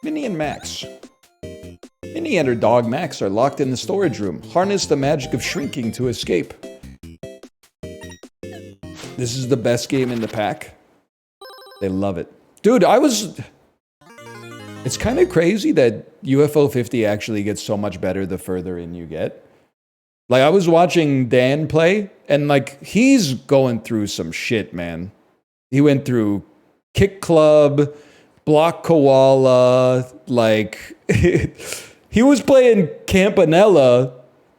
Minnie and Max. Minnie and her dog Max are locked in the storage room. Harness the magic of shrinking to escape. This is the best game in the pack. They love it. Dude, it's kind of crazy that UFO 50 actually gets so much better the further in you get. Like, I was watching Dan play, and like, he's going through some shit, man. He went through Kick Club, Block Koala, like, he was playing Campanella,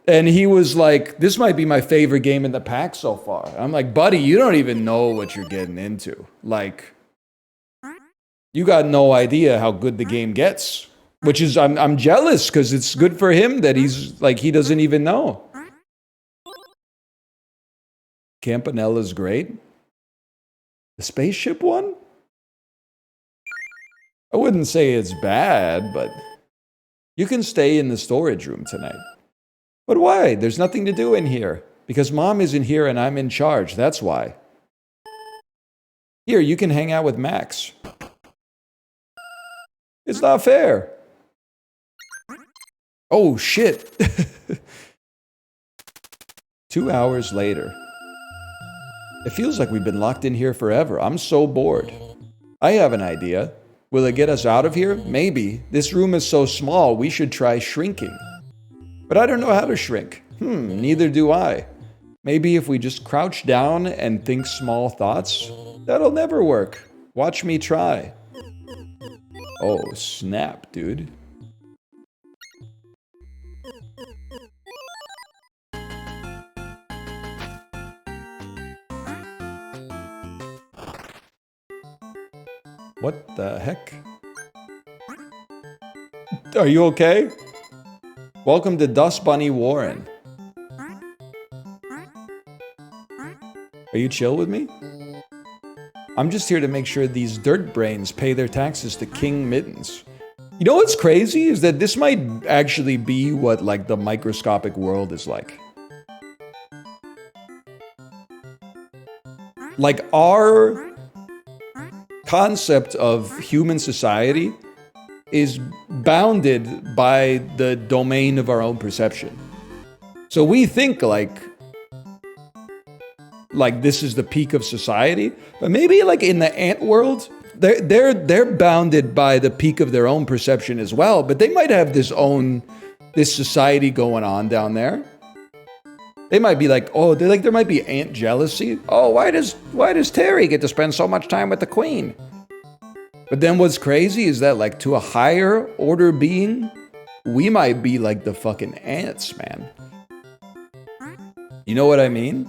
and he was like, this might be my favorite game in the pack so far. I'm like, buddy, you don't even know what you're getting into. Like, you got no idea how good the game gets. Which is, I'm jealous, because it's good for him that he's, like, he doesn't even know. Campanella's great. The spaceship one? I wouldn't say it's bad, but you can stay in the storage room tonight. But why? There's nothing to do in here. Because Mom isn't here and I'm in charge, that's why. Here, you can hang out with Max. It's not fair. Oh, shit. 2 hours later. It feels like we've been locked in here forever. I'm so bored. I have an idea. Will it get us out of here? Maybe. This room is so small, we should try shrinking. But I don't know how to shrink. Neither do I. Maybe if we just crouch down and think small thoughts? That'll never work. Watch me try. Oh, snap, dude. What the heck? Are you okay? Welcome to Dust Bunny Warren. Are you chill with me? I'm just here to make sure these dirt brains pay their taxes to King Mittens. You know what's crazy is that this might actually be what, like, the microscopic world is like. Like, our concept of human society is bounded by the domain of our own perception. So we think like this is the peak of society, but maybe like in the ant world, they're bounded by the peak of their own perception as well, but they might have this society going on down there. They might be like, oh, there might be ant jealousy. Oh, why does Terry get to spend so much time with the queen? But then what's crazy is that, like, to a higher order being, we might be like the fucking ants, man. You know what I mean?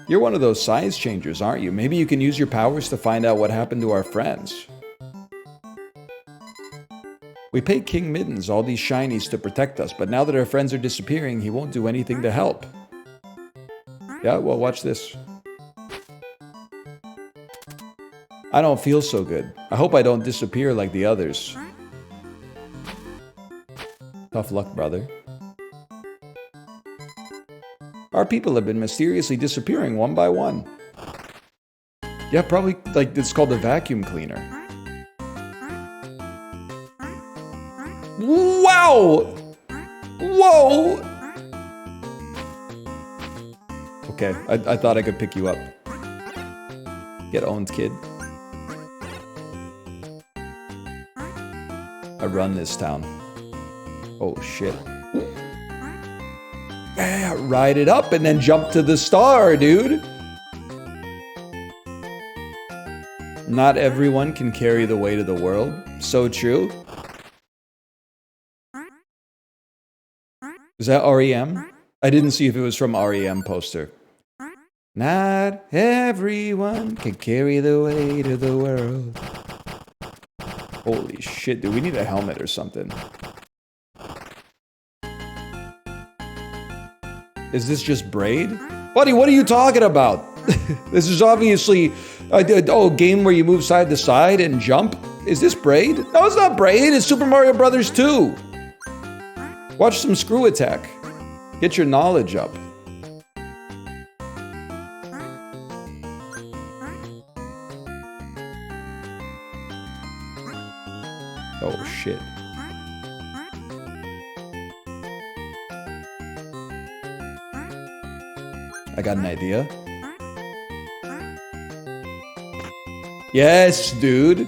You're one of those size changers, aren't you? Maybe you can use your powers to find out what happened to our friends. We paid King Mittens all these shinies to protect us, but now that our friends are disappearing, he won't do anything to help. Yeah, well, watch this. I don't feel so good. I hope I don't disappear like the others. Tough luck, brother. Our people have been mysteriously disappearing one by one. Yeah, probably, like, it's called the vacuum cleaner. Wow! Whoa! Okay, I thought I could pick you up. Get owned, kid. I run this town. Oh, shit. Yeah, ride it up and then jump to the star, dude. Not everyone can carry the weight of the world. So true. Is that REM? I didn't see if it was from REM poster. Not everyone can carry the weight of the world. Holy shit, dude. We need a helmet or something. Is this just Braid? Buddy, what are you talking about? This is obviously a game where you move side to side and jump. Is this Braid? No, it's not Braid. It's Super Mario Brothers 2. Watch some Screw Attack. Get your knowledge up. shit. I got an idea. Yes, dude.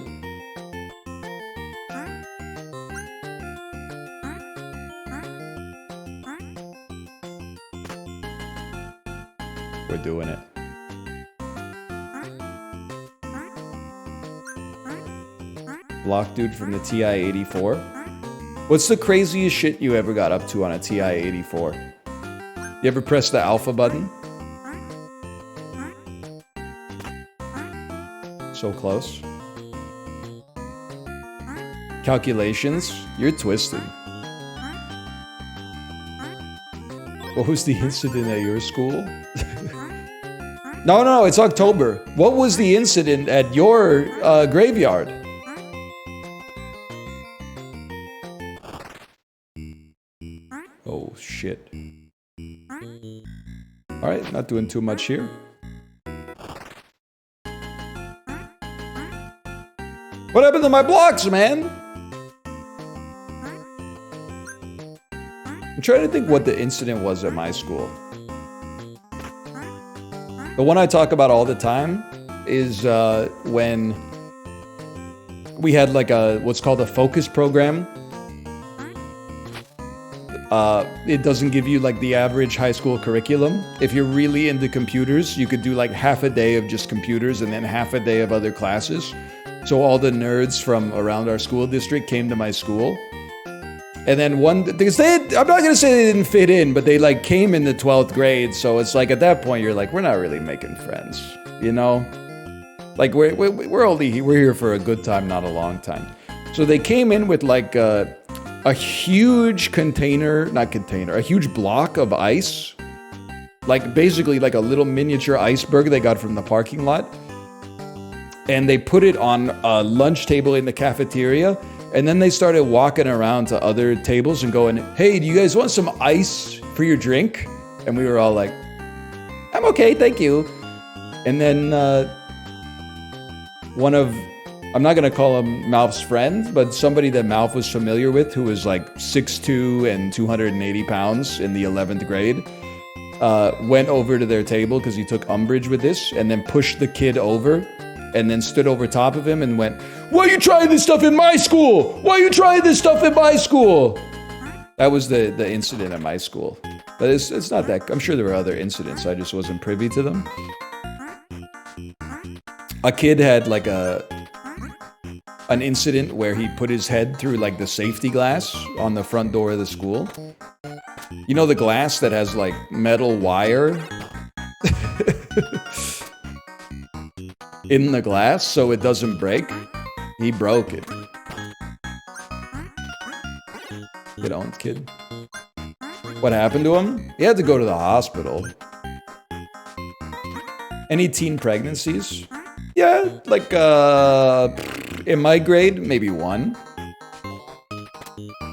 We're doing it. Block dude from the TI-84. What's the craziest shit you ever got up to on a TI-84? You ever press the alpha button? So close. Calculations? You're twisted. What was the incident at your school? No, it's October. What was the incident at your graveyard? Oh, shit. Alright, not doing too much here. What happened to my blocks, man? I'm trying to think what the incident was at my school. The one I talk about all the time is when we had like what's called a focus program. It doesn't give you like the average high school curriculum. If you're really into computers, you could do like half a day of just computers and then half a day of other classes. So all the nerds from around our school district came to my school. And then because I'm not going to say they didn't fit in, but they like came in the 12th grade. So it's like at that point, you're like, we're not really making friends, you know? Like we're here for a good time, not a long time. So they came in with like a huge a huge block of ice. Like basically like a little miniature iceberg they got from the parking lot. And they put it on a lunch table in the cafeteria. And then they started walking around to other tables and going, hey, do you guys want some ice for your drink? And we were all like, I'm okay, thank you. And then I'm not going to call him Malf's friend, but somebody that Malf was familiar with who was like 6'2" and 280 pounds in the 11th grade, went over to their table because he took umbrage with this and then pushed the kid over and then stood over top of him and went, why are you trying this stuff in my school? Why are you trying this stuff in my school? That was the incident at my school. But it's not that, I'm sure there were other incidents, I just wasn't privy to them. A kid had like an incident where he put his head through like the safety glass on the front door of the school. You know the glass that has like metal wire in the glass so it doesn't break? He broke it. Get on, kid. What happened to him? He had to go to the hospital. Any teen pregnancies? Yeah, like, in my grade, maybe one.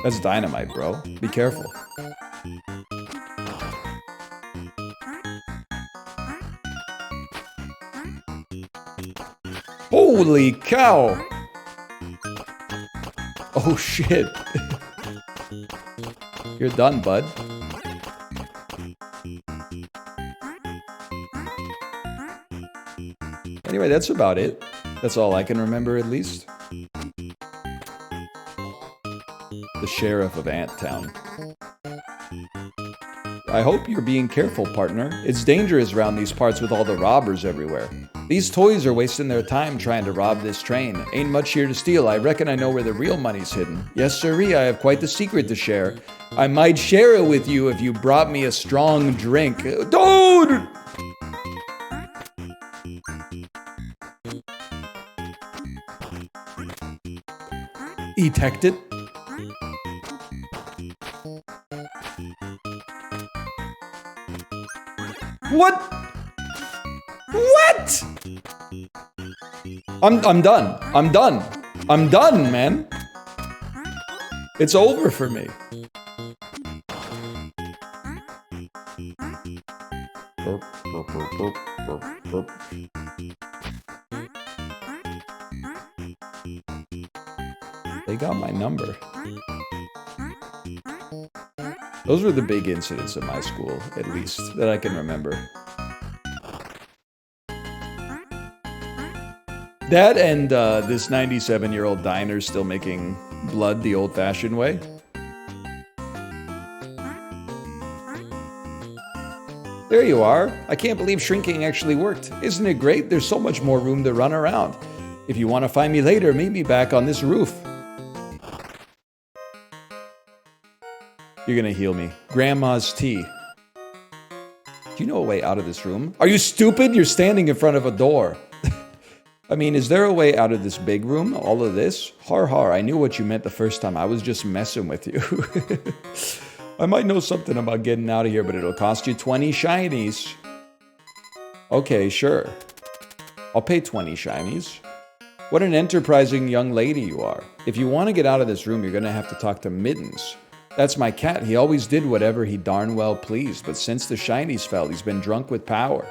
That's dynamite, bro. Be careful. Holy cow! Oh shit. You're done, bud. Anyway, that's about it. That's all I can remember, at least. The sheriff of Anttown. I hope you're being careful, partner. It's dangerous around these parts with all the robbers everywhere. These toys are wasting their time trying to rob this train. Ain't much here to steal. I reckon I know where the real money's hidden. Yes, sirree, I have quite the secret to share. I might share it with you if you brought me a strong drink. Dude! Detect it. What? What? I'm done. I'm done. I'm done, man. It's over for me. Burp, burp, burp, burp, burp, burp. They got my number. Those were the big incidents at my school, at least, that I can remember. That and this 97-year-old diner still making blood the old-fashioned way. There you are. I can't believe shrinking actually worked. Isn't it great? There's so much more room to run around. If you want to find me later, meet me back on this roof. You're gonna heal me. Grandma's tea. Do you know a way out of this room? Are you stupid? You're standing in front of a door. I mean, is there a way out of this big room? All of this? Har har, I knew what you meant the first time. I was just messing with you. I might know something about getting out of here, but it'll cost you 20 shinies. Okay, sure. I'll pay 20 shinies. What an enterprising young lady you are. If you want to get out of this room, you're gonna have to talk to Mittens. That's my cat. He always did whatever he darn well pleased, but since the shinies fell, he's been drunk with power.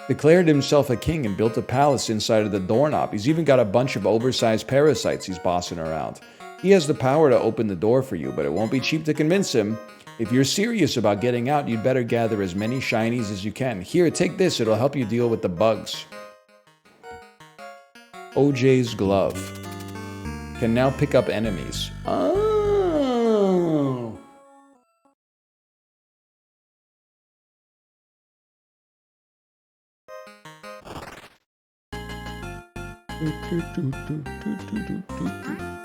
Declared himself a king and built a palace inside of the doorknob. He's even got a bunch of oversized parasites he's bossing around. He has the power to open the door for you, but it won't be cheap to convince him. If you're serious about getting out, you'd better gather as many shinies as you can. Here, take this. It'll help you deal with the bugs. OJ's glove. Can now pick up enemies. Oh.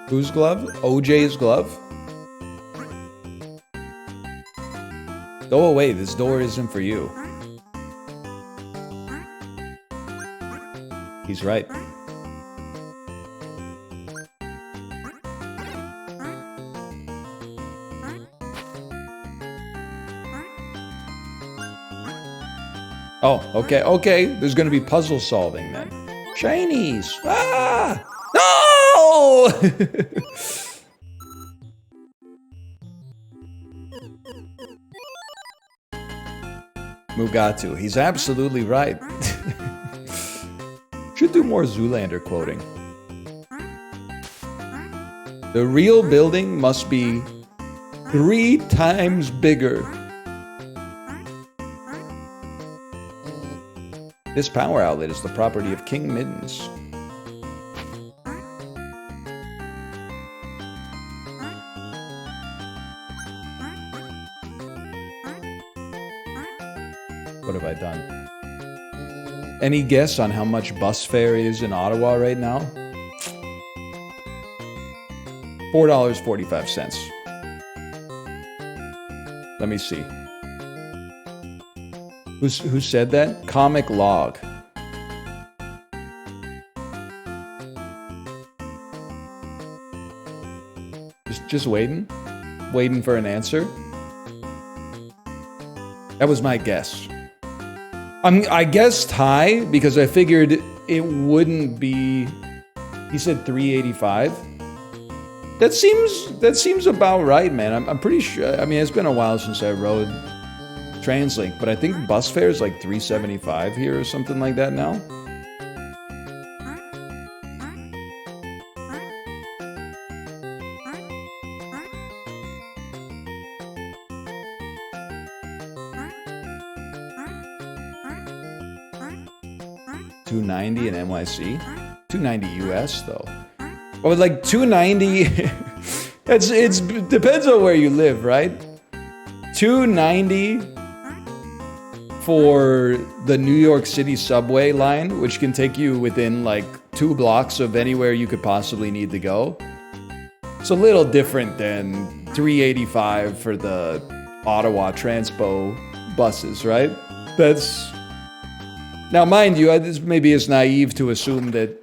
Whose glove? OJ's glove? Go away, this door isn't for you. He's right. Oh, okay. There's gonna be puzzle solving then. Shinies! Ah! No! Mugatu, he's absolutely right. Should do more Zoolander quoting. The real building must be 3 times bigger. This power outlet is the property of King Mittens. What have I done? Any guess on how much bus fare is in Ottawa right now? $4.45. Let me see. Who said that? Comic Log. Just waiting? Waiting for an answer? That was my guess. I guessed high because I figured it wouldn't be... He said 385. That seems about right, man. I'm pretty sure... I mean, it's been a while since I rode TransLink, but I think bus fare is like $3.75 here or something like that now. $290 in NYC, $290 US though. Or like $290. It depends on where you live, right? $290 for the New York City subway line, which can take you within like 2 blocks of anywhere you could possibly need to go. It's a little different than $385 for the Ottawa Transpo buses, right? That's... Now, mind you, this maybe is naive to assume that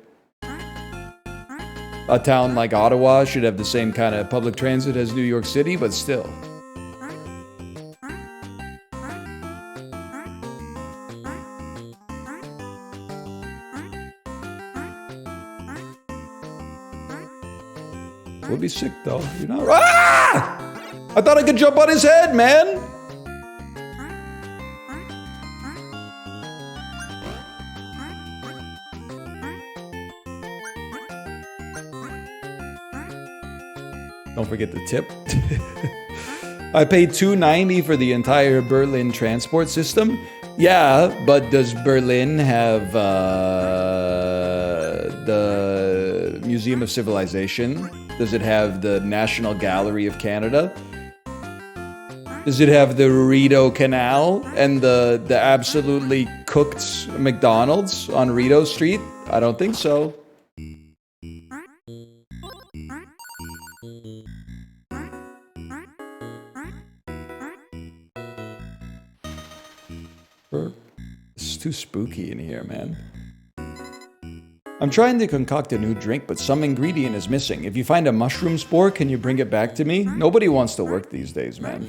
a town like Ottawa should have the same kind of public transit as New York City, but still. Would be sick though, you know? Ah! I thought I could jump on his head, man! forget the tip. I paid $2.90 for the entire Berlin transport system. Yeah, but does Berlin have the Museum of Civilization? Does it have the National Gallery of Canada? Does it have the Rideau Canal and the absolutely cooked McDonald's on Rideau Street? I don't think so. It's too spooky in here, man. I'm trying to concoct a new drink, but some ingredient is missing. If you find a mushroom spore, can you bring it back to me? Nobody wants to work these days, man.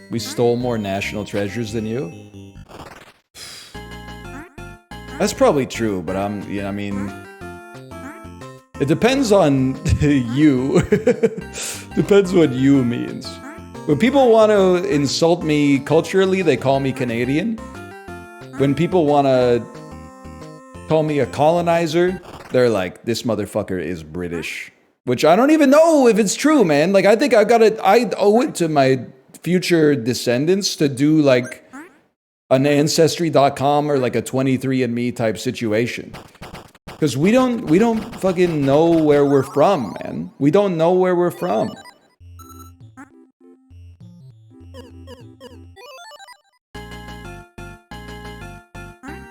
We stole more national treasures than you? That's probably true, but I mean... It depends on you. Depends what you means. When people want to insult me culturally, they call me Canadian. When people want to call me a colonizer, they're like, this motherfucker is British. Which I don't even know if it's true, man. Like, I think I owe it to my future descendants to do like an Ancestry.com or like a 23andMe type situation. Because we don't fucking know where we're from, man. We don't know where we're from.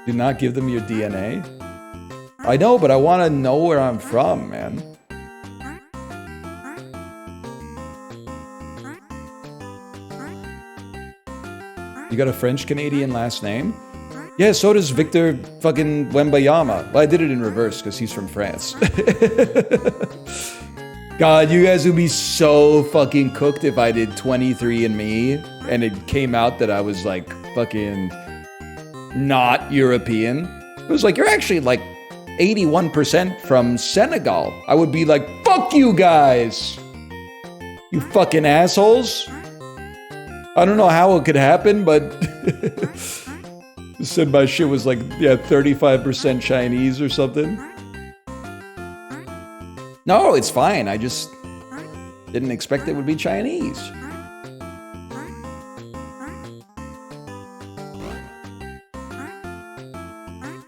Do not give them your DNA. I know, but I want to know where I'm from, man. You got a French-Canadian last name? Yeah, so does Victor fucking Wembayama. Well, I did it in reverse because he's from France. God, you guys would be so fucking cooked if I did 23andMe and it came out that I was like fucking not European. It was like, you're actually like 81% from Senegal. I would be like, fuck you guys! You fucking assholes! I don't know how it could happen, but... Said my shit was like, yeah, 35% Chinese or something. No, it's fine. I just didn't expect it would be Chinese.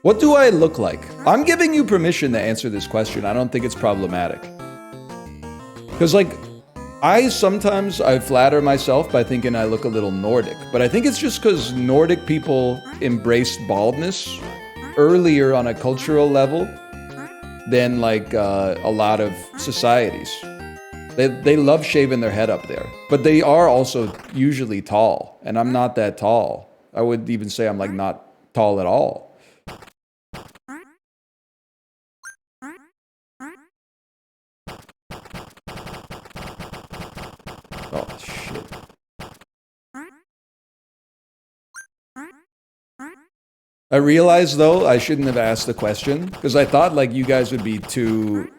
What do I look like? I'm giving you permission to answer this question. I don't think it's problematic. Because like, I flatter myself by thinking I look a little Nordic, but I think it's just because Nordic people embraced baldness earlier on a cultural level than like a lot of societies. They love shaving their head up there, but they are also usually tall, and I'm not that tall. I would even say I'm like not tall at all. Oh, shit. I realized, though, I shouldn't have asked the question, because I thought, like, you guys would be too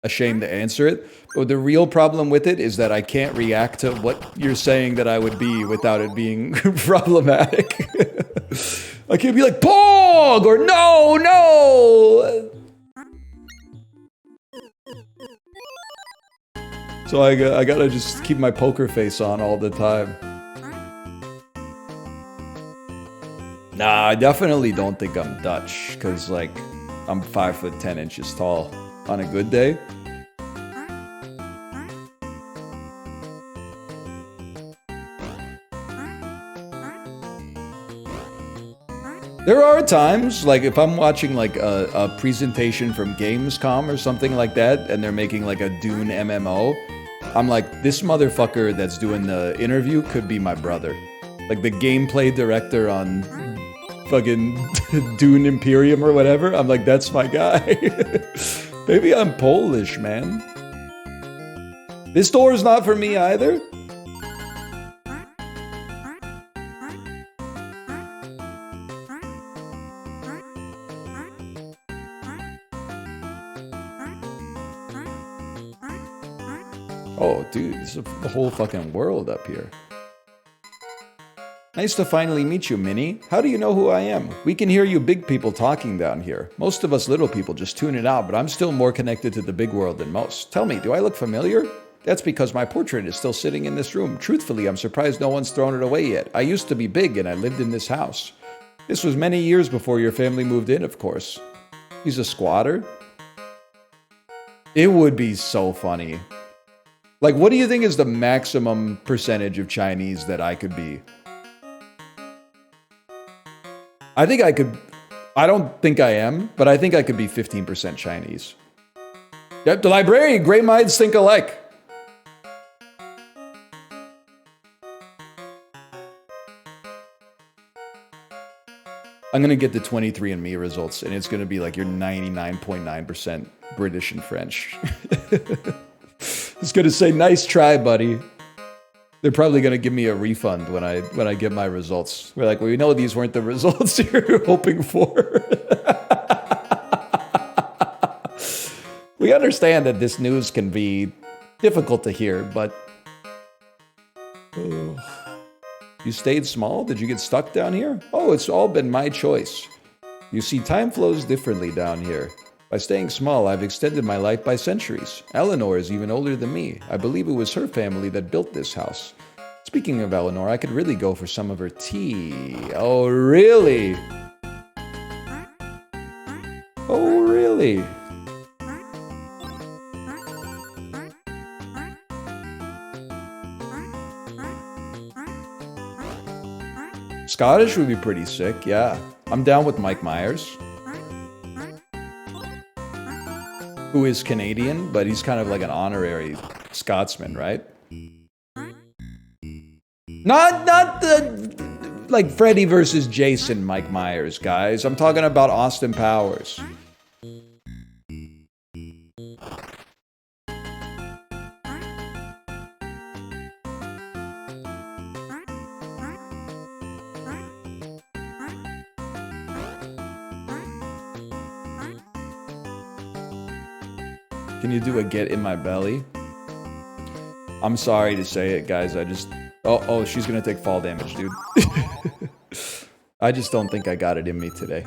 ashamed to answer it. But the real problem with it is that I can't react to what you're saying that I would be without it being problematic. I can't be like, Pog! Or no, no! So I gotta just keep my poker face on all the time. Nah, I definitely don't think I'm Dutch, because, like, I'm 5'10" tall on a good day. There are times, like, if I'm watching, like, a presentation from Gamescom or something like that, and they're making, like, a Dune MMO, I'm like, this motherfucker that's doing the interview could be my brother. Like, the gameplay director on fucking Dune Imperium or whatever, I'm like, that's my guy. Maybe I'm Polish, man. This door is not for me either. Oh, dude, this is the whole fucking world up here. Nice to finally meet you, Minnie. How do you know who I am? We can hear you big people talking down here. Most of us little people just tune it out, but I'm still more connected to the big world than most. Tell me, do I look familiar? That's because my portrait is still sitting in this room. Truthfully, I'm surprised no one's thrown it away yet. I used to be big and I lived in this house. This was many years before your family moved in, of course. He's a squatter? It would be so funny. Like, what do you think is the maximum percentage of Chinese that I could be? I think I could, I don't think I am, but I think I could be 15% Chinese. Yep, the librarian, great minds think alike. I'm going to get the 23andMe results, and it's going to be like you're 99.9% British and French. It's going to say, nice try, buddy. They're probably going to give me a refund when I get my results. We're like, well, we know these weren't the results you're hoping for. We understand that this news can be difficult to hear, but... You stayed small? Did you get stuck down here? Oh, it's all been my choice. You see, time flows differently down here. By staying small, I've extended my life by centuries. Eleanor is even older than me. I believe it was her family that built this house. Speaking of Eleanor, I could really go for some of her tea. Oh, really? Oh, really? Scottish would be pretty sick, yeah. I'm down with Mike Myers, who is Canadian, but he's kind of like an honorary Scotsman, right? Not the, like Freddy versus Jason Mike Myers, guys. I'm talking about Austin Powers. Can you do a get in my belly? I'm sorry to say it, guys. I just... Oh, she's gonna take fall damage, dude. I just don't think I got it in me today.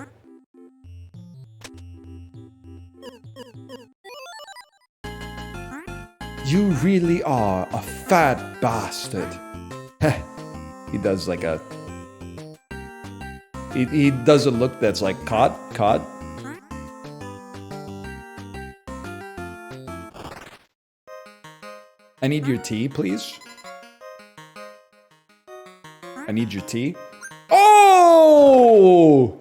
You really are a fat bastard. Heh. He does like a... He does a look that's like, caught. I need your tea, please. I need your tea. Oh!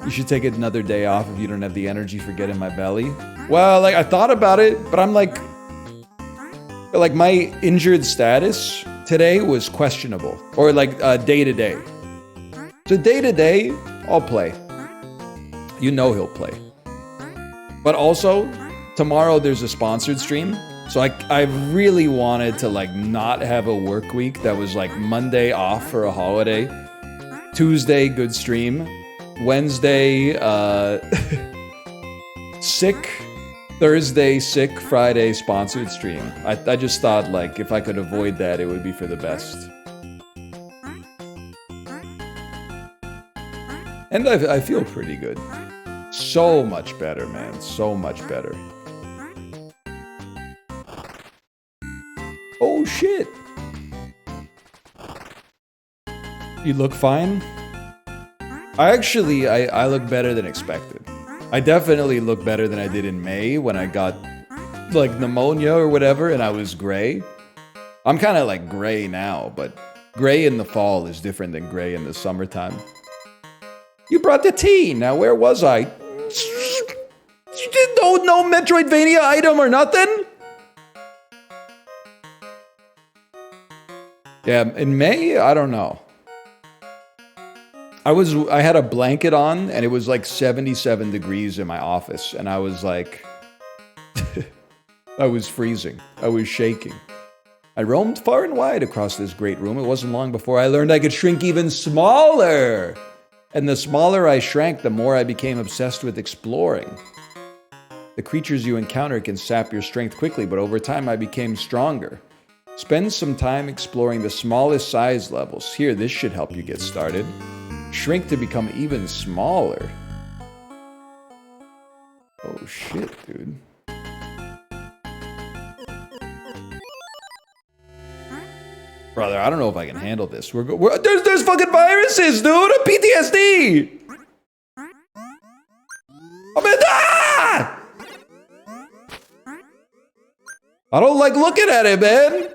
You should take another day off if you don't have the energy for getting my belly. Well, like, I thought about it, but I'm like my injured status today was questionable. Or like day to day. So day to day, I'll play. You know he'll play. But also, tomorrow there's a sponsored stream. So I really wanted to like not have a work week that was like Monday off for a holiday. Tuesday, good stream. Wednesday, sick. Thursday, sick. Friday, sponsored stream. I just thought like if I could avoid that, it would be for the best. And I feel pretty good. So much better, man. So much better. Oh, shit. You look fine? I look better than expected. I definitely look better than I did in May when I got, like, pneumonia or whatever and I was gray. I'm kind of, like, gray now, but gray in the fall is different than gray in the summertime. You brought the tea. Now, where was I? You did no Metroidvania item or nothing? Yeah, in May, I don't know. I had a blanket on and it was like 77 degrees in my office and I was like, I was freezing. I was shaking. I roamed far and wide across this great room. It wasn't long before I learned I could shrink even smaller. And the smaller I shrank, the more I became obsessed with exploring. The creatures you encounter can sap your strength quickly, but over time I became stronger. Spend some time exploring the smallest size levels. Here, this should help you get started. Shrink to become even smaller. Oh shit, dude. Brother, I don't know if I can handle this. There's fucking viruses, dude! PTSD! I don't like looking at it, man!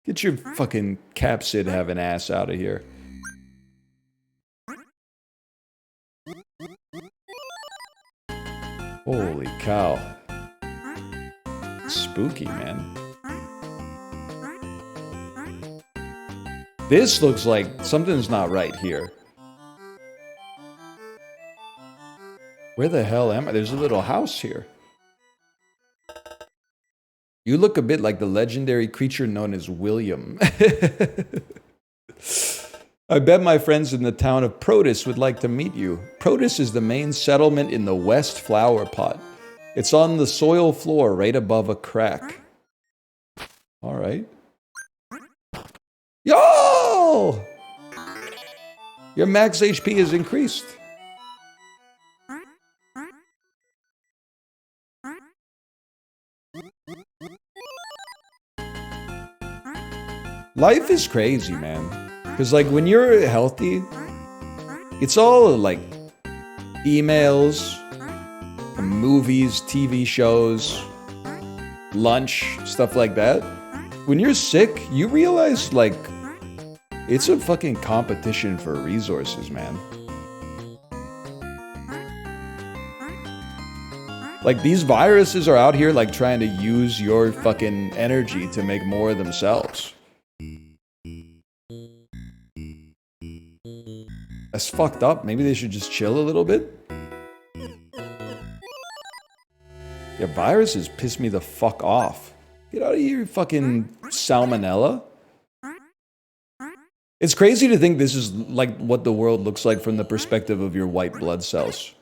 Get your fucking capsid having ass out of here. Holy cow. Spooky, man. This looks like something's not right here. Where the hell am I? There's a little house here. You look a bit like the legendary creature known as William. I bet my friends in the town of Protus would like to meet you. Protus is the main settlement in the West Flower Pot. It's on the soil floor right above a crack. Alright. Yo! Your max HP is increased. Life is crazy, man. Because, like, when you're healthy, it's all, like, emails, movies, TV shows, lunch, stuff like that. When you're sick, you realize, like, it's a fucking competition for resources, man. Like, these viruses are out here, like, trying to use your fucking energy to make more of themselves. That's fucked up. Maybe they should just chill a little bit. Yeah, viruses piss me the fuck off. Get out of here, fucking salmonella. It's crazy to think this is like what the world looks like from the perspective of your white blood cells.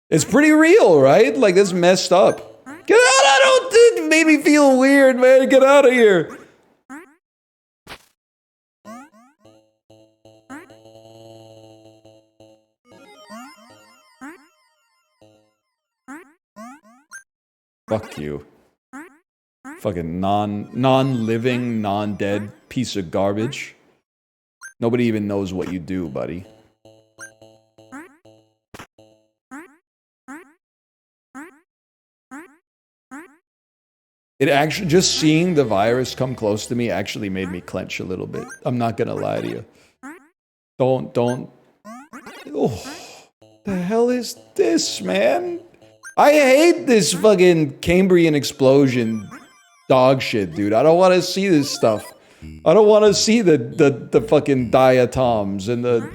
It's pretty real, right? Like, that's messed up. Get out! It made me feel weird, man. Get out of here. Fuck you. Fucking non-living, non-dead piece of garbage. Nobody even knows what you do, buddy. It actually, just seeing the virus come close to me actually made me clench a little bit. I'm not gonna lie to you. Don't. Oh, the hell is this, man? I hate this fucking Cambrian explosion dog shit, dude. I don't want to see this stuff. I don't want to see the fucking diatoms and the...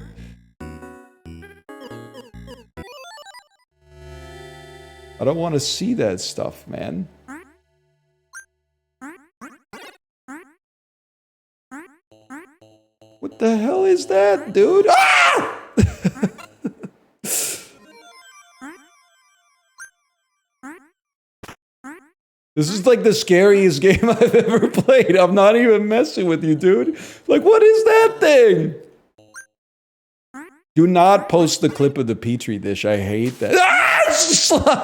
I don't want to see that stuff, man. What the hell is that, dude? Ah! This is like the scariest game I've ever played. I'm not even messing with you, dude. Like, what is that thing? Do not post the clip of the Petri dish. I hate that. Ah!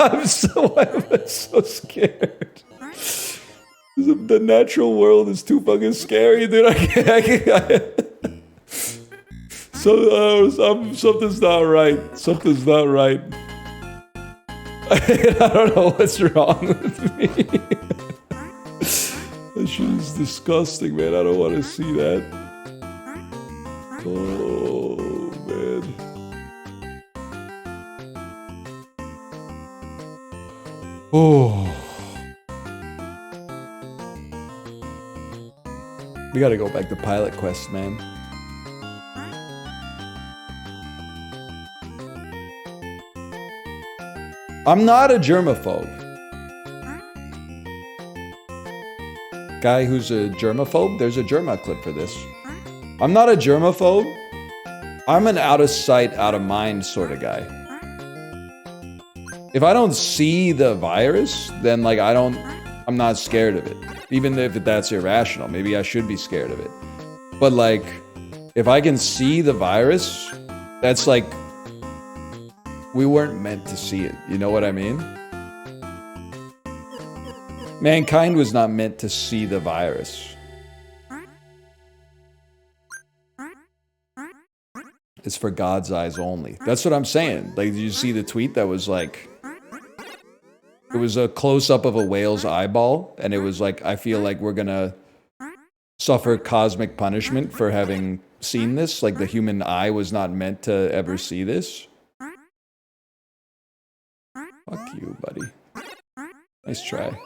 I'm so scared. The natural world is too fucking scary, dude. I can't. Something's not right. Something's not right. I don't know what's wrong with me. That shit is disgusting, man. I don't want to see that. Oh, man. Oh. We gotta go back to Pilot Quest, man. I'm not a germaphobe. Guy who's a germaphobe? There's a germa clip for this. I'm not a germaphobe. I'm an out of sight, out of mind sort of guy. If I don't see the virus, then like I'm not scared of it. Even if that's irrational, maybe I should be scared of it. But like, if I can see the virus, that's like, we weren't meant to see it. You know what I mean? Mankind was not meant to see the virus. It's for God's eyes only. That's what I'm saying. Like, did you see the tweet that was like, it was a close-up of a whale's eyeball, and it was like, I feel like we're gonna suffer cosmic punishment for having seen this. Like, the human eye was not meant to ever see this. Fuck you, buddy. Nice try.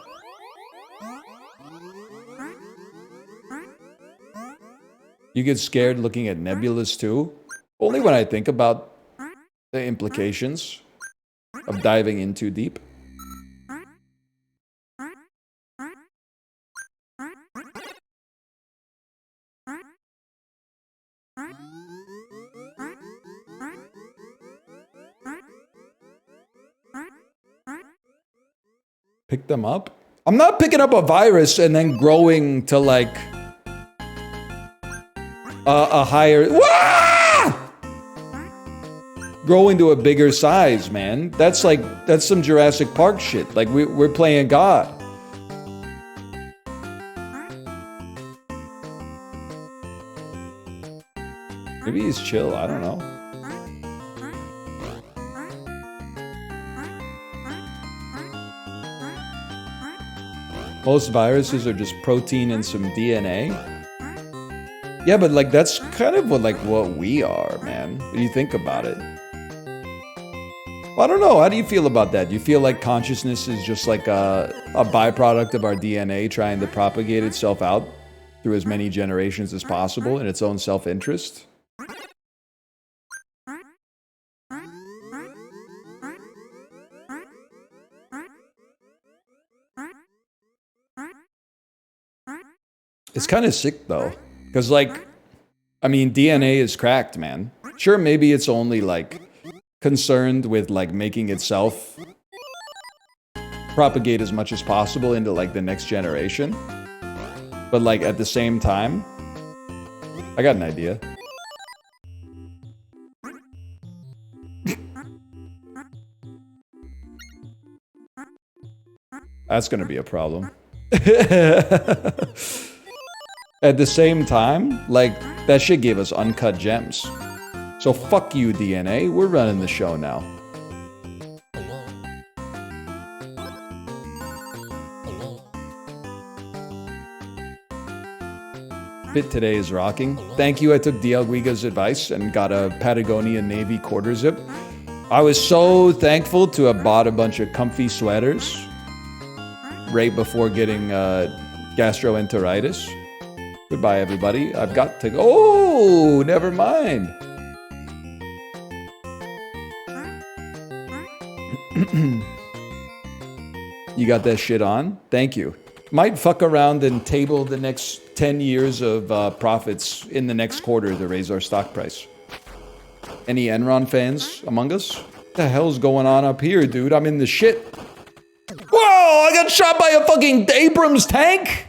You get scared looking at nebulas too? Only when I think about the implications of diving in too deep. Pick them up? I'm not picking up a virus and then growing to like a higher... Wah! Growing to a bigger size, man. That's some Jurassic Park shit. Like, we're playing God. Maybe he's chill, I don't know. Most viruses are just protein and some DNA. Yeah, but like that's kind of what we are, man. When you think about it. I don't know. How do you feel about that? Do you feel like consciousness is just like a byproduct of our DNA trying to propagate itself out through as many generations as possible in its own self-interest? It's kind of sick though, because like, I mean, DNA is cracked, man. Sure, maybe it's only like concerned with like making itself propagate as much as possible into like the next generation. But like at the same time, I got an idea. That's gonna be a problem. At the same time, like, that shit gave us uncut gems. So fuck you, DNA. We're running the show now. Fit today is rocking. Thank you. I took Dialguiga's advice and got a Patagonia Navy quarter zip. I was so thankful to have bought a bunch of comfy sweaters right before getting gastroenteritis. Goodbye, everybody. I've got to go. Oh, never mind. You got that shit on? Thank you. Might fuck around and table the next 10 years of profits in the next quarter to raise our stock price. Any Enron fans among us? What the hell's going on up here, dude? I'm in the shit. Whoa! I got shot by a fucking Abrams tank?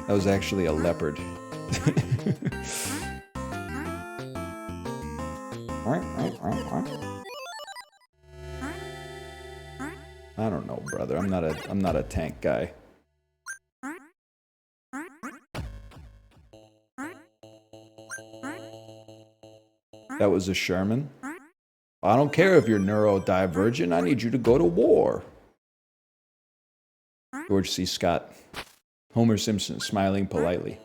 That was actually a leopard. I don't know, brother. I'm not a tank guy. That was a Sherman. I don't care if you're neurodivergent. I need you to go to war. George C. Scott. Homer Simpson, smiling politely.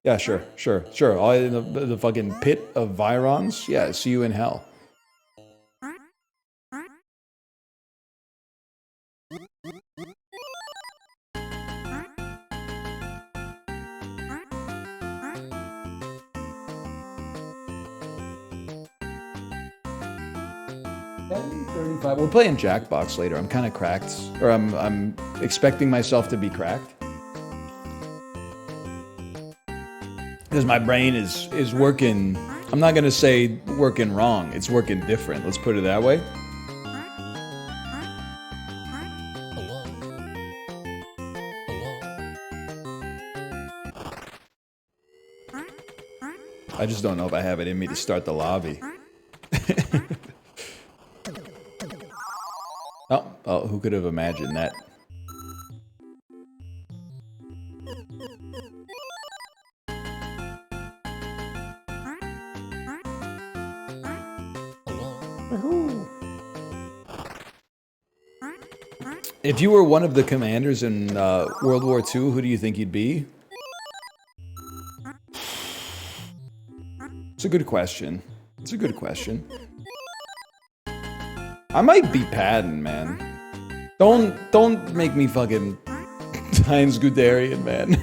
Yeah, sure. All in the fucking pit of Virons? Yeah, see you in hell. 10:35. We're playing Jackbox later. I'm kind of cracked, or I'm expecting myself to be cracked because my brain is working. I'm not gonna say working wrong. It's working different. Let's put it that way. I just don't know if I have it in me to start the lobby. Oh, who could have imagined that? If you were one of the commanders in World War II, who do you think you'd be? It's a good question. It's a good question. I might be Patton, man. Don't make me fucking Heinz Guderian, man.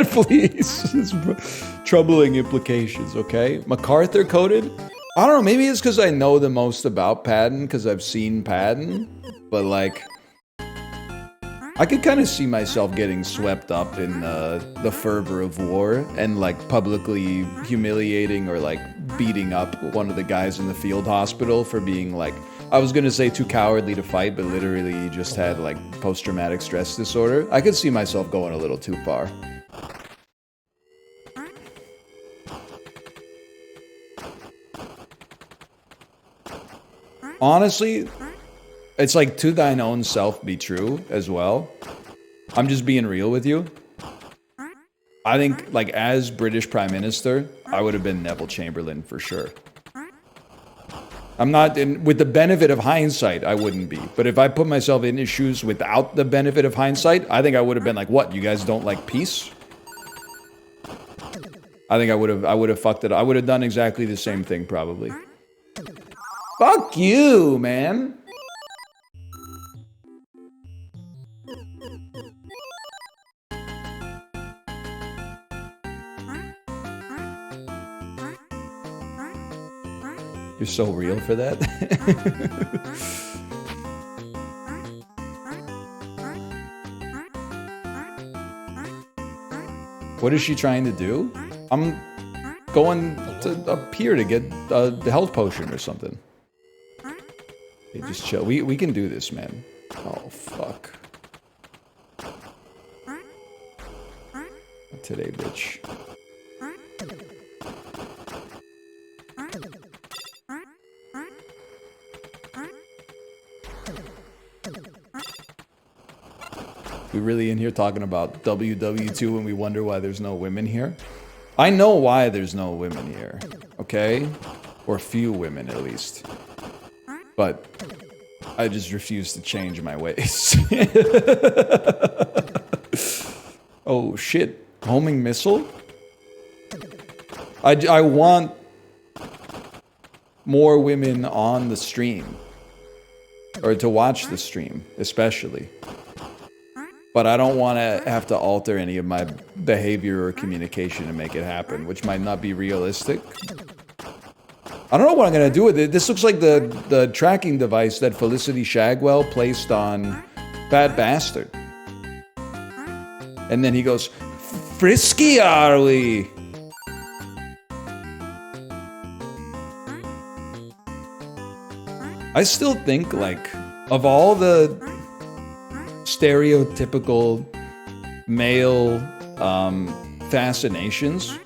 Please. It's troubling implications, okay? MacArthur coded? I don't know, maybe it's because I know the most about Patton, because I've seen Patton, but like, I could kind of see myself getting swept up in the fervor of war and like publicly humiliating or like beating up one of the guys in the field hospital for being like, I was gonna say too cowardly to fight, but literally he just had like post-traumatic stress disorder. I could see myself going a little too far. Honestly, it's like to thine own self be true as well. I'm just being real with you. I think like as British Prime Minister, I would have been Neville Chamberlain for sure. I'm not, with the benefit of hindsight, I wouldn't be. But if I put myself in his shoes without the benefit of hindsight, I think I would have been like, what, you guys don't like peace? I think I would have fucked it up. I would have done exactly the same thing probably. Fuck you, man. You're so real for that. What is she trying to do? I'm going to up here to get the health potion or something. Hey, just chill. We can do this, man. Oh, fuck. Not today, bitch. We really in here talking about WW2 and we wonder why there's no women here? I know why there's no women here, okay? Or few women, at least. But I just refuse to change my ways. Oh, shit. Homing missile? I want more women on the stream. Or to watch the stream, especially. But I don't want to have to alter any of my behavior or communication to make it happen, which might not be realistic. I don't know what I'm going to do with it. This looks like the tracking device that Felicity Shagwell placed on Fat Bastard. And then he goes, frisky are we? I still think, like, of all the stereotypical male fascinations,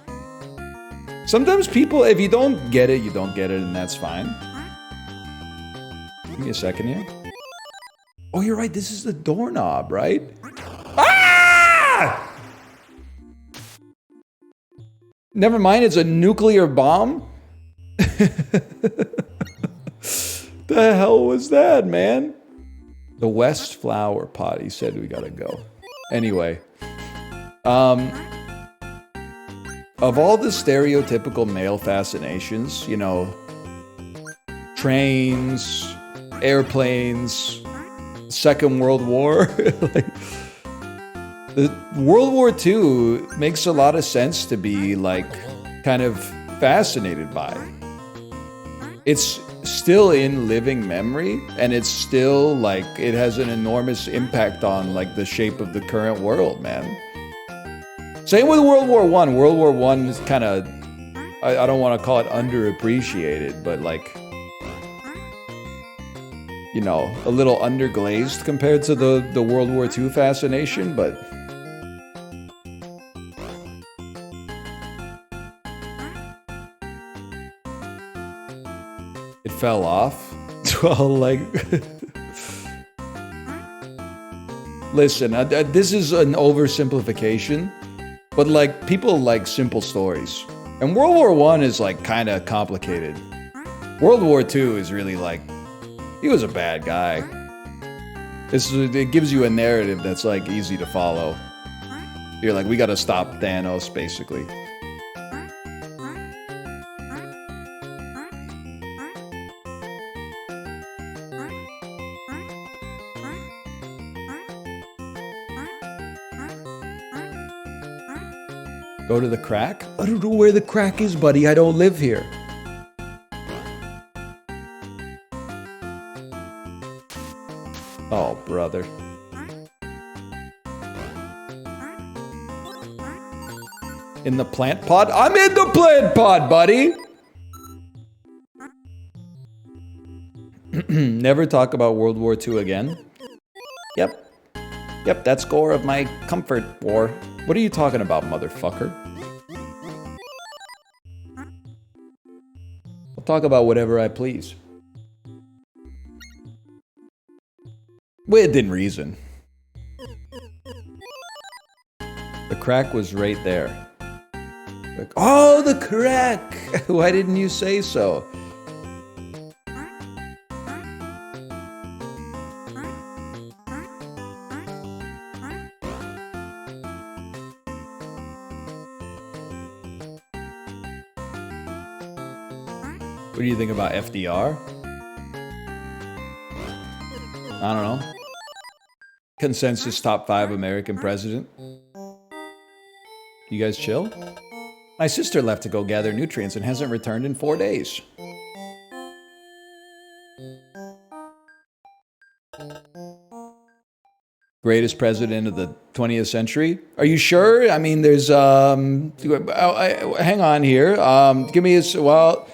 sometimes people, if you don't get it, you don't get it, and that's fine. Give me a second here. Oh, you're right, this is the doorknob, right? Ah! Never mind, it's a nuclear bomb? The hell was that, man? The West Flower Pot, he said we gotta go. Anyway. Of all the stereotypical male fascinations, you know, trains, airplanes, Second World War, like, the World War II makes a lot of sense to be, like, kind of fascinated by. It's still in living memory, and it's still like it has an enormous impact on like the shape of the current world, man. Same with World War One. World War One is kind of, I don't want to call it underappreciated, but like, you know, a little underglazed compared to the World War II fascination, but it fell off. Well, like, listen, this is an oversimplification, but like, people like simple stories. And World War One is like kind of complicated. World War II is really like, he was a bad guy. It gives you a narrative that's like easy to follow. You're like, we gotta stop Thanos, basically. Go to the crack? I don't know where the crack is, buddy. I don't live here. Oh, brother. In the plant pod? I'm in the plant pod, buddy! Never talk about World War II again? Yep. Yep, that's score of my comfort war. What are you talking about, motherfucker? I'll talk about whatever I please. Within reason. The crack was right there. Like, oh, the crack! Why didn't you say so? What do you think about FDR? I don't know. Consensus top 5 American president. You guys chill? My sister left to go gather nutrients and hasn't returned in 4 days. Greatest president of the 20th century? Are you sure? I mean, there's, hang on here. Give me a, well,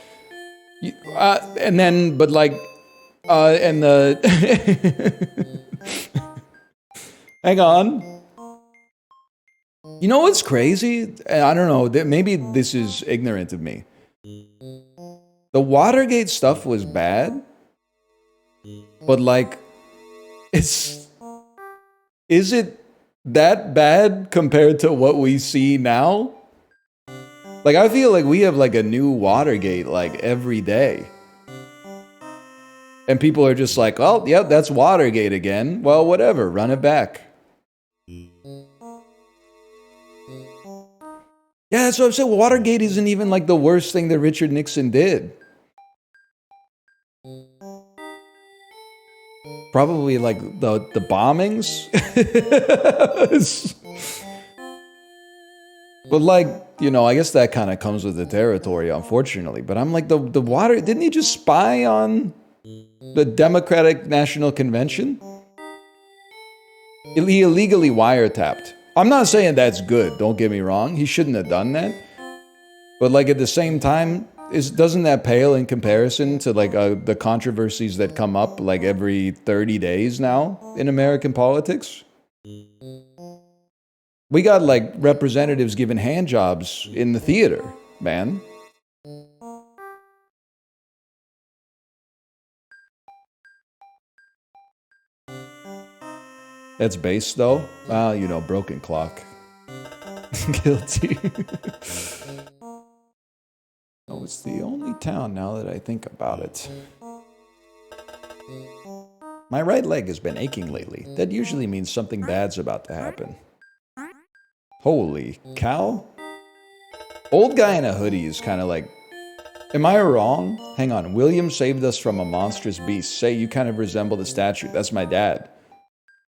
and then, but like, and the, hang on. You know what's crazy? I don't know, maybe this is ignorant of me. The Watergate stuff was bad, but like, is it that bad compared to what we see now? Like, I feel like we have like a new Watergate like every day. And people are just like, well, yep, that's Watergate again. Well, whatever, run it back. Yeah, that's what I'm saying. Watergate isn't even like the worst thing that Richard Nixon did. Probably like the bombings. But like, you know, I guess that kind of comes with the territory, unfortunately. But I'm like, the water, didn't he just spy on the Democratic National Convention? He illegally wiretapped. I'm not saying that's good, don't get me wrong. He shouldn't have done that. But like at the same time, doesn't that pale in comparison to like the controversies that come up like every 30 days now in American politics? We got like representatives giving hand jobs in the theater, man. That's base though. Well, you know, broken clock. Guilty. Oh, it's the only town now that I think about it. My right leg has been aching lately. That usually means something bad's about to happen. Holy cow. Old guy in a hoodie is kind of like, am I wrong? Hang on. William saved us from a monstrous beast. Say you kind of resemble the statue. That's my dad.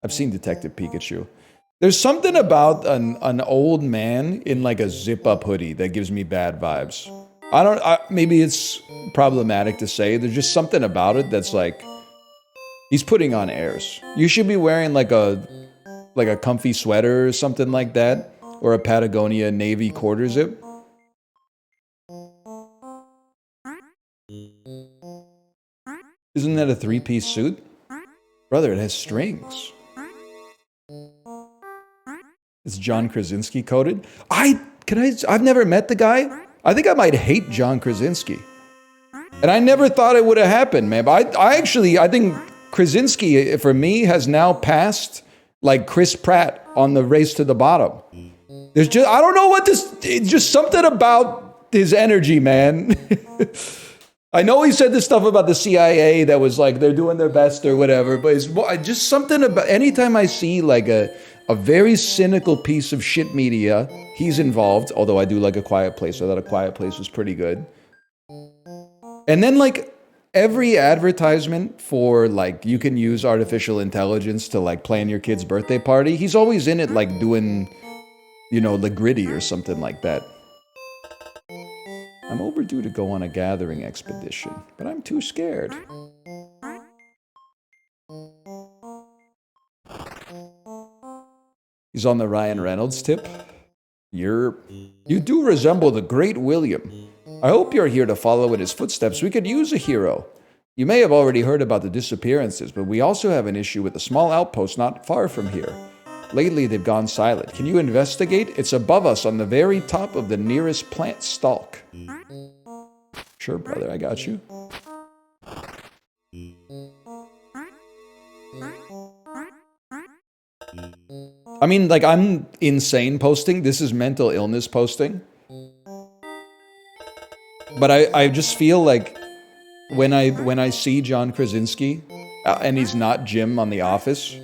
I've seen Detective Pikachu. There's something about an old man in like a zip-up hoodie that gives me bad vibes. Maybe it's problematic to say. There's just something about it that's like, he's putting on airs. You should be wearing like a comfy sweater or something like that, or a Patagonia navy quarter zip. Isn't that a three-piece suit? Brother, it has strings. It's John Krasinski coded. I've never met the guy. I think I might hate John Krasinski. And I never thought it would have happened, man. But I think Krasinski, for me, has now passed like Chris Pratt on the Race to the Bottom. There's just, I don't know what this, it's just something about his energy, man. I know he said this stuff about the CIA that was like, they're doing their best or whatever, but it's just something about, anytime I see like a very cynical piece of shit media, he's involved, although I do like A Quiet Place. I thought A Quiet Place was pretty good. And then like every advertisement for like, you can use artificial intelligence to like plan your kid's birthday party, he's always in it like doing, you know, the Gritty or something like that. I'm overdue to go on a gathering expedition, but I'm too scared. He's on the Ryan Reynolds tip. You do resemble the great William. I hope you're here to follow in his footsteps. We could use a hero. You may have already heard about the disappearances, but we also have an issue with a small outpost not far from here. Lately, they've gone silent. Can you investigate? It's above us on the very top of the nearest plant stalk. Sure, brother, I got you. I mean, like, I'm insane posting. This is mental illness posting. But I just feel like when I see John Krasinski, and he's not Jim on The Office,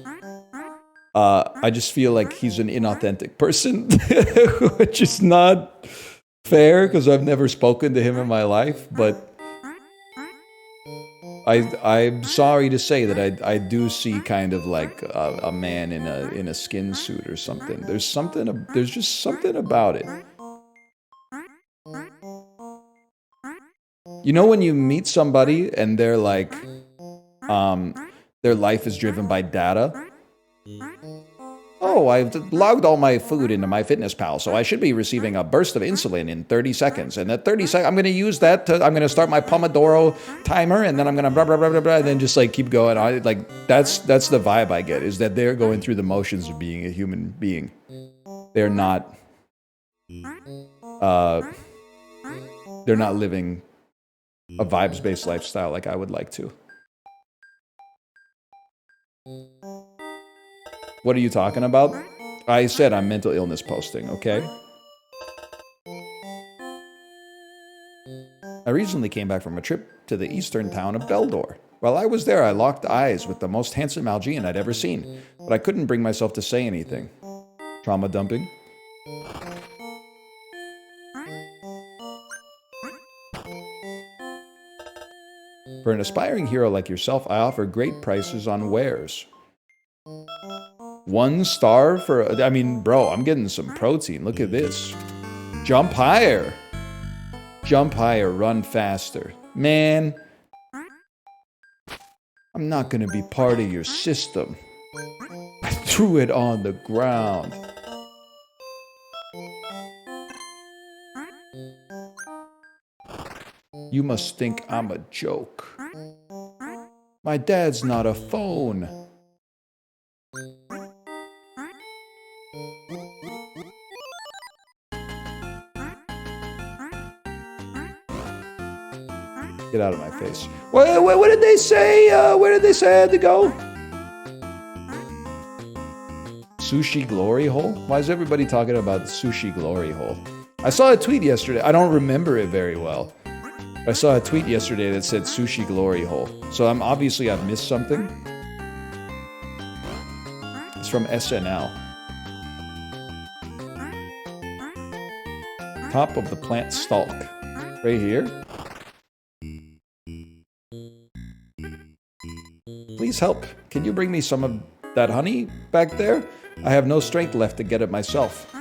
I just feel like he's an inauthentic person, which is not fair because I've never spoken to him in my life. But I'm sorry to say that I do see kind of like a man in a skin suit or something. There's just something about it. You know when you meet somebody and they're like, their life is driven by data? Oh, I've logged all my food into MyFitnessPal, so I should be receiving a burst of insulin in 30 seconds. And at 30 seconds, I'm going to use that I'm going to start my Pomodoro timer, and then I'm going to blah, blah, blah, blah, blah, and then just like keep going. That's the vibe I get, is that they're going through the motions of being a human being. They're not living a vibes-based lifestyle like I would like to. What are you talking about? I said I'm mental illness posting, okay? I recently came back from a trip to the eastern town of Beldor. While I was there, I locked eyes with the most handsome Algian I'd ever seen, but I couldn't bring myself to say anything. Trauma dumping? For an aspiring hero like yourself, I offer great prices on wares. 1 star for, I mean, bro, I'm getting some protein. Look at this. Jump higher. Jump higher, run faster. Man, I'm not going to be part of your system. I threw it on the ground. You must think I'm a joke. My dad's not a phone. Get out of my face. What did they say? Where did they say I had to go? Sushi Glory Hole? Why is everybody talking about Sushi Glory Hole? I saw a tweet yesterday. I don't remember it very well. I saw a tweet yesterday that said Sushi Glory Hole. So I've missed something. It's from SNL. Top of the plant stalk. Right here. Please help. Can you bring me some of that honey back there? I have no strength left to get it myself.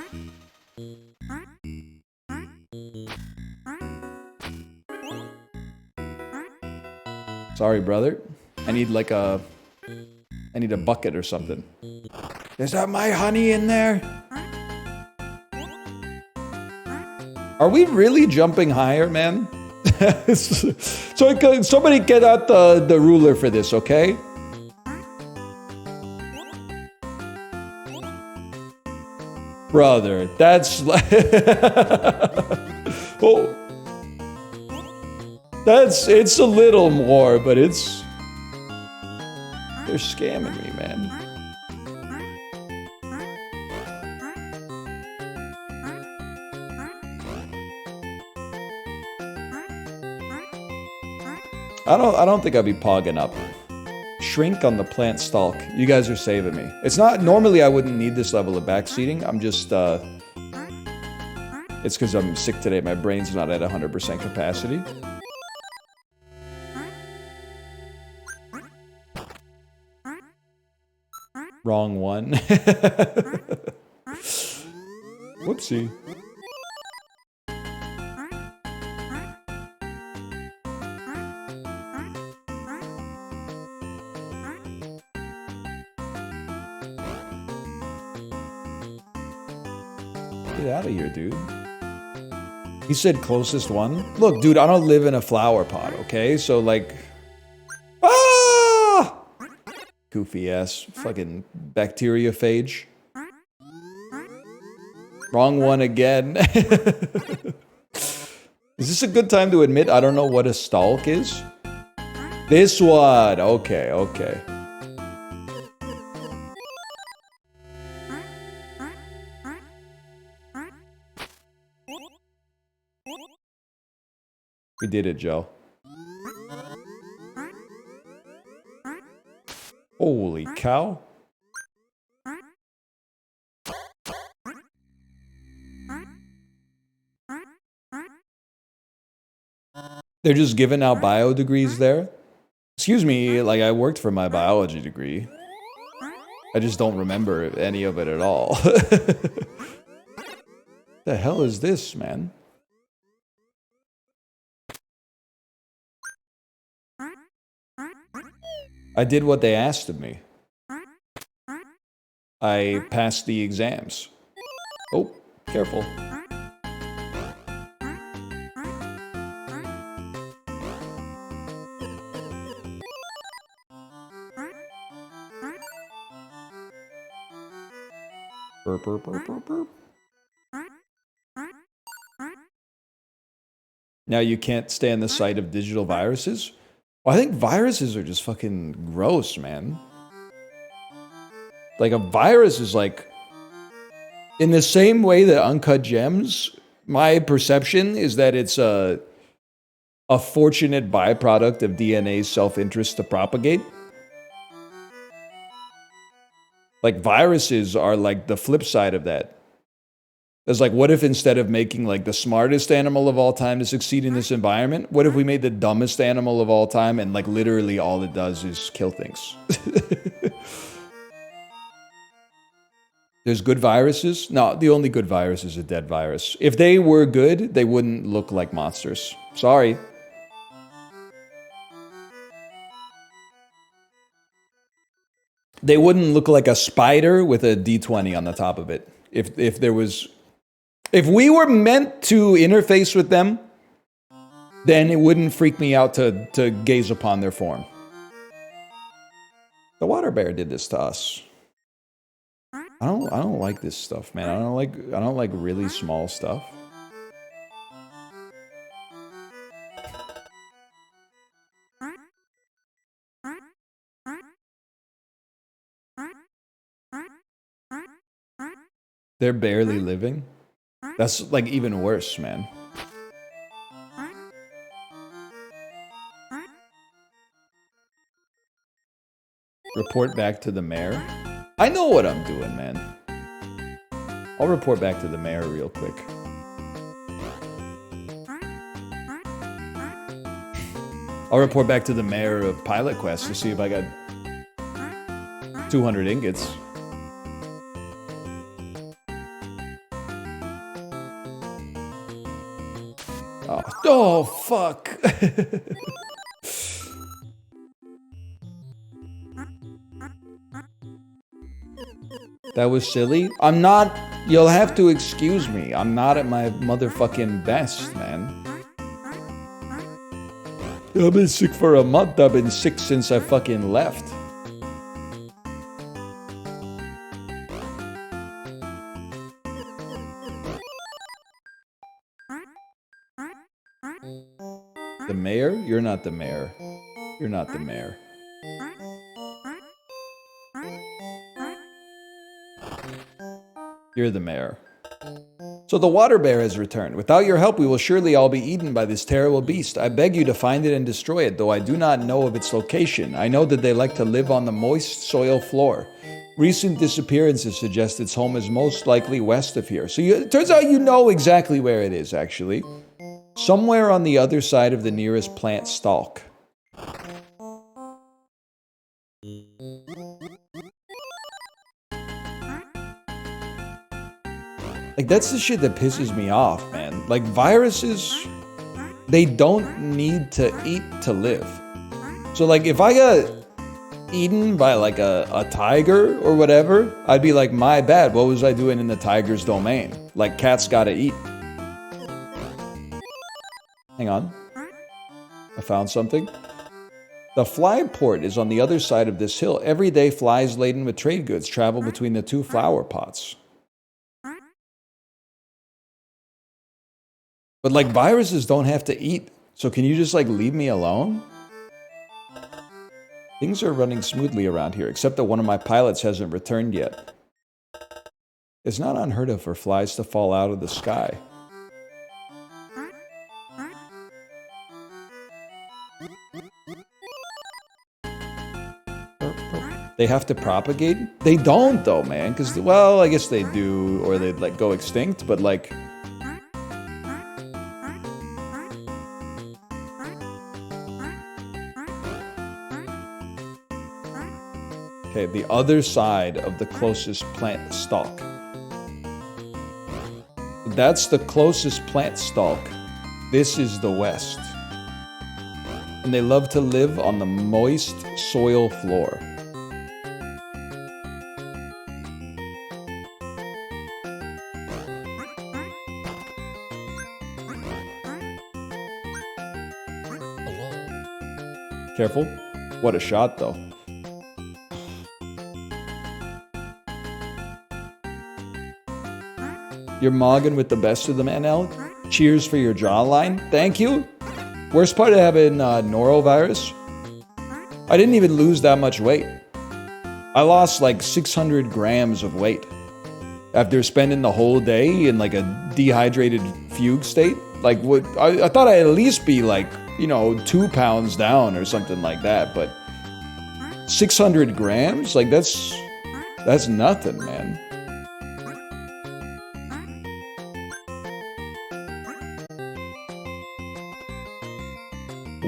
Sorry, brother. I need like a... I need a bucket or something. Is that my honey in there? Are we really jumping higher, man? So somebody get out the ruler for this, okay? Brother, that's like... oh. It's a little more, but it's... They're scamming me, man. I don't think I'd be pogging up. Shrink on the plant stalk. You guys are saving me. It's not... Normally, I wouldn't need this level of backseating. I'm just... It's because I'm sick today. My brain's not at 100% capacity. Wrong one. Whoopsie. Get out of here, dude. He said closest one. Look, dude, I don't live in a flower pot, okay? So, like... Ah! Goofy ass fucking bacteriophage. Wrong one again. Is this a good time to admit I don't know what a stalk is? This one. Okay, okay. We did it, Joe. Holy cow. They're just giving out bio degrees there? Excuse me, like I worked for my biology degree. I just don't remember any of it at all. The hell is this, man? I did what they asked of me. I passed the exams. Oh, careful. Burp, burp, burp, burp, burp. Now you can't stand the sight of digital viruses? Well, I think viruses are just fucking gross, man. Like, a virus is like... In the same way that Uncut Gems, my perception is that it's a fortunate byproduct of DNA's self-interest to propagate. Like, viruses are like the flip side of that. It's like, what if instead of making like the smartest animal of all time to succeed in this environment, what if we made the dumbest animal of all time and like literally all it does is kill things? There's good viruses? No, the only good virus is a dead virus. If they were good, they wouldn't look like monsters. Sorry. They wouldn't look like a spider with a D20 on the top of it. If there was... If we were meant to interface with them, then it wouldn't freak me out to gaze upon their form. The water bear did this to us. I don't like this stuff, man. I don't like really small stuff. They're barely living. That's like even worse, man. Report back to the mayor. I know what I'm doing, man. I'll report back to the mayor real quick. I'll report back to the mayor of Pilot Quest to see if I got 200 ingots. Oh fuck. That was silly. I'm not. You'll have to excuse me. I'm not at my motherfucking best, man. I've been sick for a month. I've been sick since I fucking left. The mayor? You're not the mayor. You're not the mayor. You're the mayor. So the water bear has returned. Without your help, we will surely all be eaten by this terrible beast. I beg you to find it and destroy it, though I do not know of its location. I know that they like to live on the moist soil floor. Recent disappearances suggest its home is most likely west of here. So it turns out you know exactly where it is, actually. Somewhere on the other side of the nearest plant stalk. Like, that's the shit that pisses me off, man. Like, viruses, they don't need to eat to live. So, like, if I got eaten by, like, a tiger or whatever, I'd be like, my bad, what was I doing in the tiger's domain? Like, cats gotta eat. Hang on. I found something. The fly port is on the other side of this hill. Every day, flies laden with trade goods travel between the two flower pots. But, like, viruses don't have to eat. So can you just, like, leave me alone? Things are running smoothly around here, except that one of my pilots hasn't returned yet. It's not unheard of for flies to fall out of the sky. They have to propagate? They don't, though, man. Because, well, I guess they do, or they'd, like, go extinct, but, like... Okay, the other side of the closest plant stalk. That's the closest plant stalk. This is the west. And they love to live on the moist soil floor. Careful. What a shot, though. You're mogging with the best of them, NL. Cheers for your jawline. Thank you. Worst part of having norovirus? I didn't even lose that much weight. I lost like 600 grams of weight after spending the whole day in like a dehydrated fugue state. Like, what? I thought I'd at least be like, you know, 2 pounds down or something like that, but 600 grams? Like, that's nothing, man.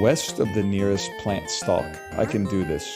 West of the nearest plant stalk. I can do this.